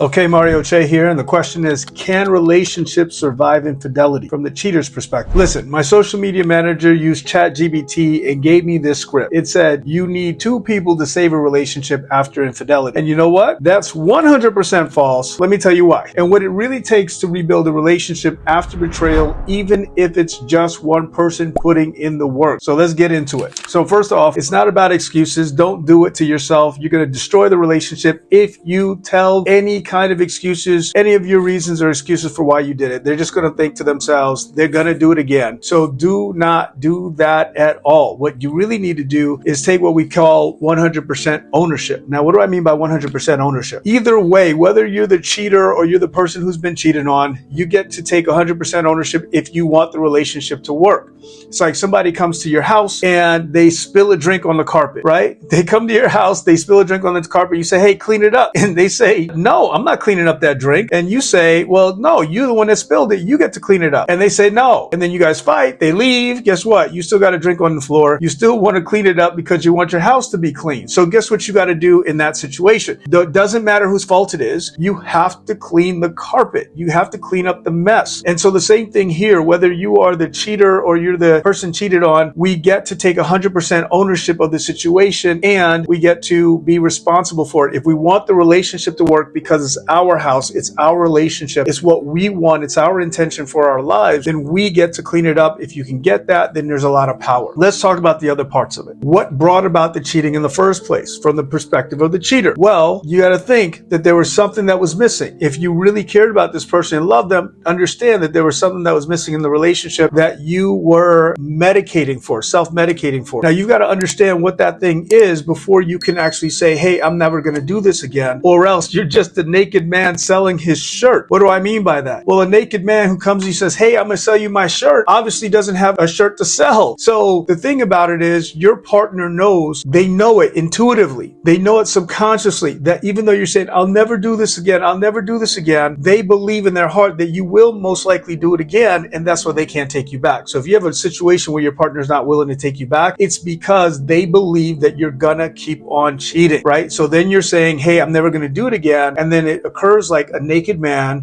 Okay, Mario Che here, and the question is, can relationships survive infidelity from the cheater's perspective? Listen, my social media manager used ChatGPT and gave me this script. It said, you need two people to save a relationship after infidelity. And you know what? That's 100% false. Let me tell you why. And what it really takes to rebuild a relationship after betrayal, even if it's just one person putting in the work. So let's get into it. So first off, it's not about excuses. Don't do it to yourself. You're going to destroy the relationship if you tell any kind of excuses, any of your reasons or excuses for why you did it. They're just going to think to themselves, they're going to do it again. So do not do that at all. What you really need to do is take what we call 100% ownership. Now, what do I mean by 100% ownership? Either way, whether you're the cheater or you're the person who's been cheated on, you get to take 100% ownership if you want the relationship to work. It's like somebody comes to your house and they spill a drink on the carpet, right? They come to your house, they spill a drink on the carpet. You say, hey, clean it up. And they say, no, I'm not cleaning up that drink. And you say, well, no, you're the one that spilled it. You get to clean it up. And they say, no. And then you guys fight. They leave. Guess what? You still got a drink on the floor. You still want to clean it up because you want your house to be clean. So guess what you got to do in that situation? It doesn't matter whose fault it is. You have to clean the carpet. You have to clean up the mess. And so the same thing here, whether you are the cheater or you're the person cheated on, we get to take 100% ownership of the situation and we get to be responsible for it. If we want the relationship to work because it's our house, it's our relationship, it's what we want, it's our intention for our lives, then we get to clean it up. If you can get that, then there's a lot of power. Let's talk about the other parts of it. What brought about the cheating in the first place from the perspective of the cheater? Well, you got to think that there was something that was missing. If you really cared about this person and loved them, understand that there was something that was missing in the relationship that you were medicating for, self-medicating for. Now, you've got to understand what that thing is before you can actually say, hey, I'm never going to do this again, or else you're just a naked man selling his shirt. What do I mean by that? Well, a naked man who comes and he says, hey, I'm going to sell you my shirt, obviously doesn't have a shirt to sell. So the thing about it is your partner knows, they know it intuitively. They know it subconsciously that even though you're saying, I'll never do this again, I'll never do this again, they believe in their heart that you will most likely do it again. And that's why they can't take you back. So if you have a situation where your partner's not willing to take you back, it's because they believe that you're gonna keep on cheating, right? So then you're saying, hey, I'm never gonna do it again. And then it occurs like a naked man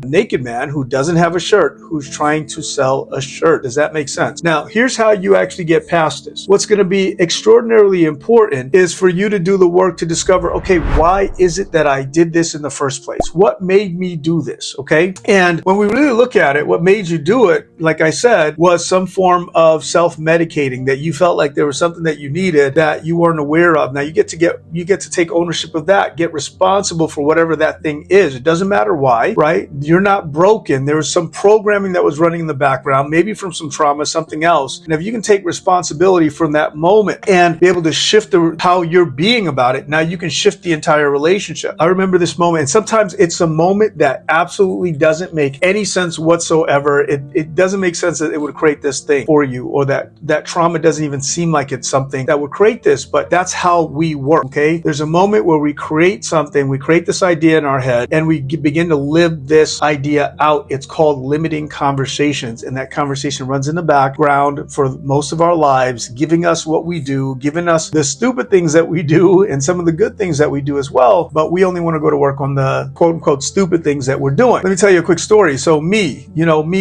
who doesn't have a shirt, who's trying to sell a shirt. Does that make sense? Now, here's how you actually get past this. What's gonna be extraordinarily important is for you to do the work to discover, okay, why is it that I did this in the first place? What made me do this, okay? And when we really look at it, what made you do it, like I said, was some form of self-medicating, that you felt like there was something that you needed that you weren't aware of. Now you get to take ownership of that, get responsible for whatever that thing is. It doesn't matter why, right? You're not broken. There was some programming that was running in the background, maybe from some trauma, something else. And if you can take responsibility from that moment and be able to shift how you're being about it, now you can shift the entire relationship. I remember this moment, and sometimes it's a moment that absolutely doesn't make any sense whatsoever. It doesn't make sense that it would create this thing for you, or that trauma doesn't even seem like it's something that would create this, but that's how we work, okay? There's a moment where we create something, we create this idea in our head, and we begin to live this idea out. It's called limiting conversations, and that conversation runs in the background for most of our lives, giving us what we do, giving us the stupid things that we do, and some of the good things that we do as well, but we only want to go to work on the quote-unquote stupid things that we're doing. Let me tell you a quick story. So me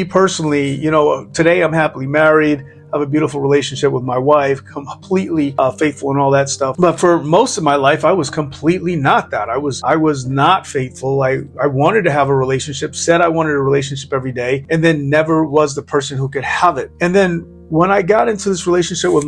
personally, today I'm happily married. I have a beautiful relationship with my wife, completely faithful and all that stuff. But for most of my life, I was completely not that. I was not faithful. I wanted to have a relationship, said I wanted a relationship every day, and then never was the person who could have it. And then when I got into this relationship with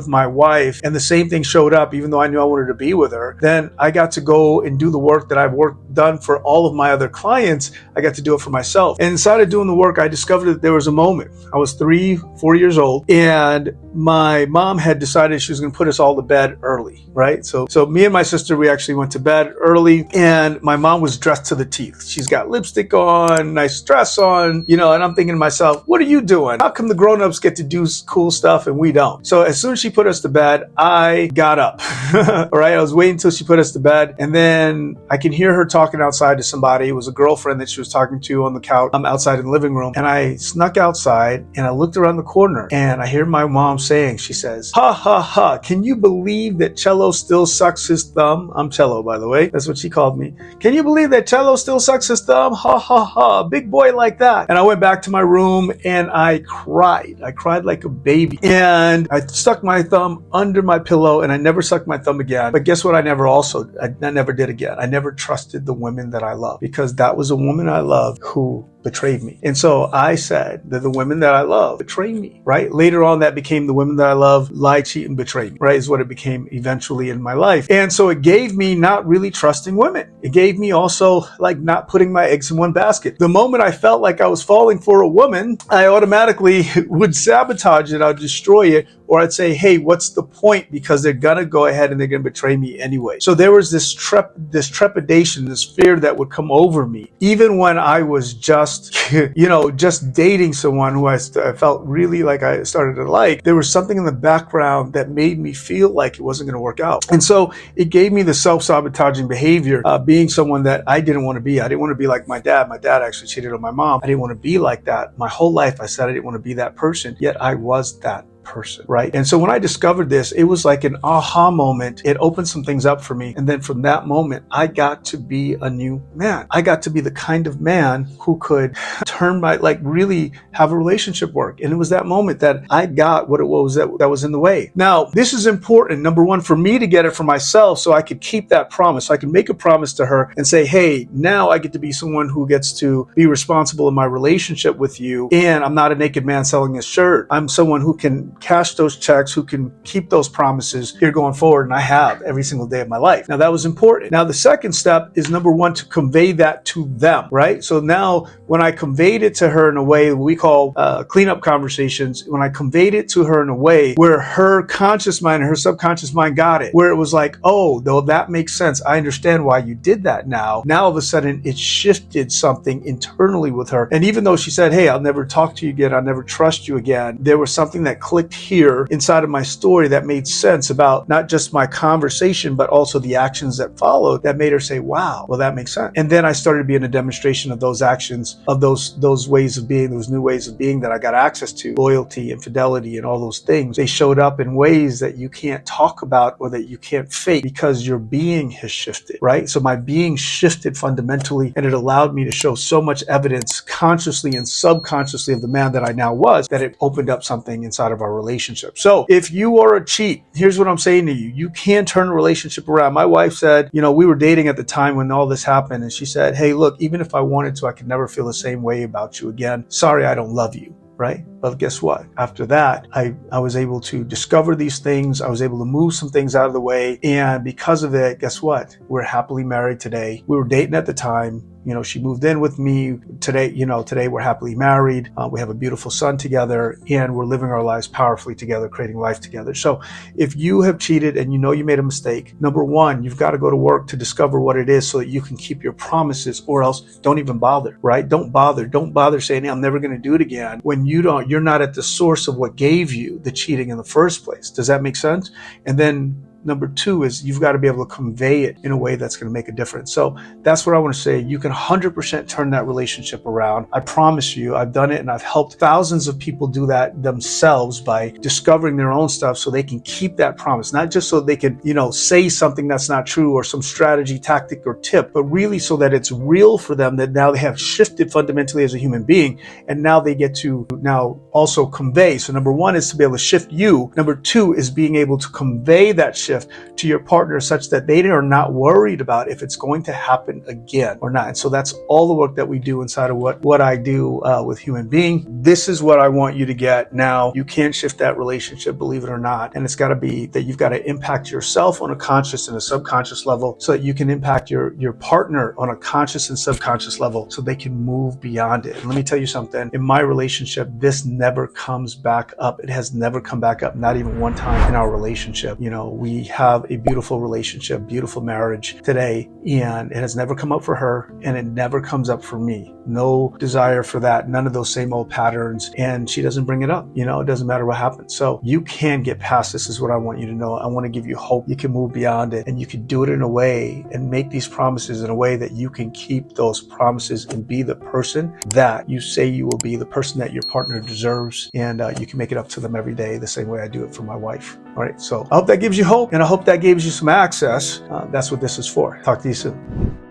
my wife, and the same thing showed up, even though I knew I wanted to be with her, then I got to go and do the work that I've done for all of my other clients. I got to do it for myself. And inside of doing the work, I discovered that there was a moment. I was 3-4 years old, and my mom had decided she was going to put us all to bed early, right? So me and my sister, we actually went to bed early, and my mom was dressed to the teeth. She's got lipstick on, nice dress on, and I'm thinking to myself, what are you doing? How come the grown-ups get to do cool stuff and we don't? So as soon as she put us to bed, I got up. All right, I was waiting until she put us to bed, and then I can hear her talking talking outside to somebody. It was a girlfriend that she was talking to on the couch. I'm outside in the living room, and I snuck outside and I looked around the corner and I hear my mom saying, she says, "Ha ha ha, can you believe that Cello still sucks his thumb?" I'm Cello, by the way. That's what she called me. "Can you believe that Cello still sucks his thumb? Ha ha ha, a big boy like that." And I went back to my room and I cried. I cried like a baby. And I stuck my thumb under my pillow and I never sucked my thumb again. But guess what? I never did again. I never trusted the women that I love, because that was a woman I loved who betrayed me. And so I said that the women that I love betrayed me, right? Later on, that became the women that I love lied, cheat, and betrayed me, right? Is what it became eventually in my life. And so it gave me not really trusting women. It gave me also like not putting my eggs in one basket. The moment I felt like I was falling for a woman, I automatically would sabotage it. I'd destroy it. Or I'd say, hey, what's the point? Because they're going to go ahead and they're going to betray me anyway. So there was this trepidation, this fear that would come over me, even when I was just, just dating someone who I felt really like I started to like. There was something in the background that made me feel like it wasn't going to work out. And so it gave me the self-sabotaging behavior, being someone that I didn't want to be. I didn't want to be like my dad. My dad actually cheated on my mom. I didn't want to be like that. My whole life I said I didn't want to be that person, yet I was that person, right? And so when I discovered this, it was like an aha moment. It opened some things up for me. And then from that moment, I got to be a new man. I got to be the kind of man who could turn really have a relationship work. And it was that moment that I got what it was that was in the way. Now, this is important. Number one, for me to get it for myself so I could keep that promise. So I can make a promise to her and say, hey, now I get to be someone who gets to be responsible in my relationship with you. And I'm not a naked man selling a shirt. I'm someone who can cash those checks, who can keep those promises here going forward. And I have every single day of my life. Now that was important. Now the second step is number one, to convey that to them, right? So now when I conveyed it to her in a way we call cleanup conversations, when I conveyed it to her in a way where her conscious mind and her subconscious mind got it, where it was like, oh, though that makes sense. I understand why you did that now. Now all of a sudden it shifted something internally with her. And even though she said, hey, I'll never talk to you again, I'll never trust you again, there was something that clicked here inside of my story that made sense about not just my conversation, but also the actions that followed that made her say, wow, well, that makes sense. And then I started being a demonstration of those actions, of those ways of being, those new ways of being that I got access to, loyalty, infidelity, and all those things. They showed up in ways that you can't talk about or that you can't fake because your being has shifted, right? So my being shifted fundamentally, and it allowed me to show so much evidence consciously and subconsciously of the man that I now was, that it opened up something inside of our relationship. So if you are a cheat, here's what I'm saying to you. You can turn a relationship around. My wife said, we were dating at the time when all this happened. And she said, hey, look, even if I wanted to, I could never feel the same way about you again. Sorry, I don't love you. Right? But guess what? After that, I was able to discover these things. I was able to move some things out of the way. And because of it, guess what? We're happily married today. We were dating at the time. She moved in with me. Today we're happily married. We have a beautiful son together, and we're living our lives powerfully together, creating life together. So if you have cheated and you made a mistake, number one, you've got to go to work to discover what it is so that you can keep your promises, or else don't even bother, right? Don't bother saying, hey, I'm never going to do it again, when you're not at the source of what gave you the cheating in the first place. Does that make sense? And then number two is you've got to be able to convey it in a way that's going to make a difference. So that's what I want to say. You can 100% turn that relationship around. I promise you, I've done it, and I've helped thousands of people do that themselves by discovering their own stuff so they can keep that promise, not just so they can, say something that's not true or some strategy, tactic, or tip, but really so that it's real for them, that now they have shifted fundamentally as a human being, and now they get to now also convey. So number one is to be able to shift you. Number two is being able to convey that shift to your partner such that they are not worried about if it's going to happen again or not. And so that's all the work that we do inside of what I do with human being. This is what I want you to get. Now, you can shift that relationship, believe it or not. And it's got to be that you've got to impact yourself on a conscious and a subconscious level so that you can impact your partner on a conscious and subconscious level so they can move beyond it. And let me tell you something. In my relationship, this never comes back up. It has never come back up, not even one time in our relationship. we have a beautiful relationship, beautiful marriage today, and it has never come up for her, and it never comes up for me. No desire for that, none of those same old patterns, and she doesn't bring it up. You know, it doesn't matter what happens. So you can get past this, is what I want you to know. I want to give you hope. You can move beyond it, and you can do it in a way and make these promises in a way that you can keep those promises and be the person that you say you will be, the person that your partner deserves, and you can make it up to them every day the same way I do it for my wife. All right, so I hope that gives you hope, and I hope that gives you some access. That's what this is for. Talk to you soon.